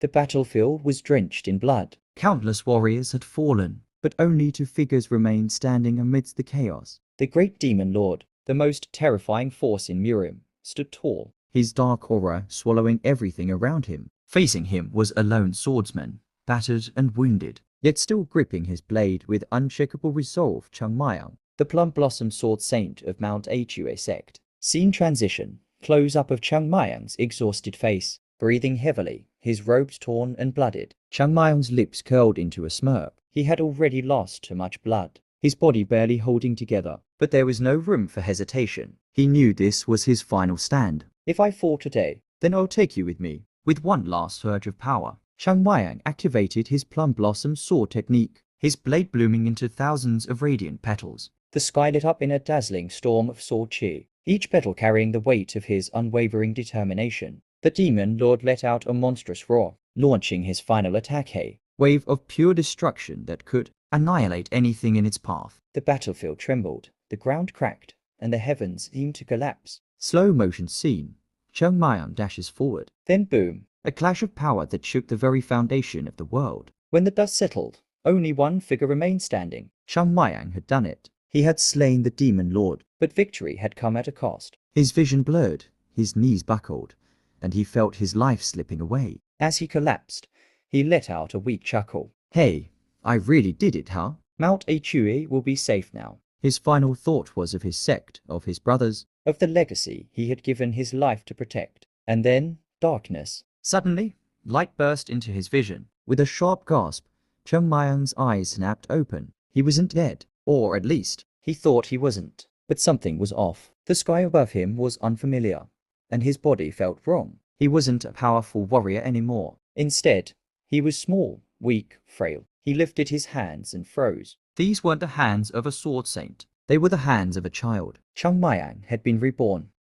The battlefield was drenched in blood. Countless warriors had fallen, but only two figures remained standing amidst the chaos. The great demon lord, the most terrifying force in Mirim, stood tall, his dark aura swallowing everything around him. Facing him was a lone swordsman, battered and wounded, yet still gripping his blade with unshakable resolve. Chung Mayang, the Plum Blossom Sword Saint of Mount Achue sect. Scene transition. Close-up of Chung Mayang's exhausted face, breathing heavily, his robes torn and blooded. Chung Mayang's lips curled into a smirk. He had already lost too much blood, his body barely holding together. But there was no room for hesitation. He knew this was his final stand. If I fall today, then I'll take you with me. With one last surge of power, Chung Mayang activated his Plum Blossom Sword technique, his blade blooming into thousands of radiant petals. The sky lit up in a dazzling storm of sword chi, each petal carrying the weight of his unwavering determination. The demon lord let out a monstrous roar, launching his final attack, a wave of pure destruction that could annihilate anything in its path. The battlefield trembled, the ground cracked, and the heavens seemed to collapse. Slow motion scene. Chung Mayang dashes forward. Then boom, a clash of power that shook the very foundation of the world. When the dust settled, only one figure remained standing. Chung Mayang had done it. He had slain the demon lord, but victory had come at a cost. His vision blurred, his knees buckled, and he felt his life slipping away. As he collapsed, he let out a weak chuckle. Hey, I really did it, huh? Mount Achue will be safe now. His final thought was of his sect, of his brothers, of the legacy he had given his life to protect. And then, darkness. Suddenly, light burst into his vision. With a sharp gasp, Chung Mayang's eyes snapped open. He wasn't dead, or at least, he thought he wasn't. But something was off. The sky above him was unfamiliar, and his body felt wrong. He wasn't a powerful warrior anymore. Instead, he was small, weak, frail. He lifted his hands and froze. These weren't the hands of a sword saint. They were the hands of a child. Chung Mayang had been reborn.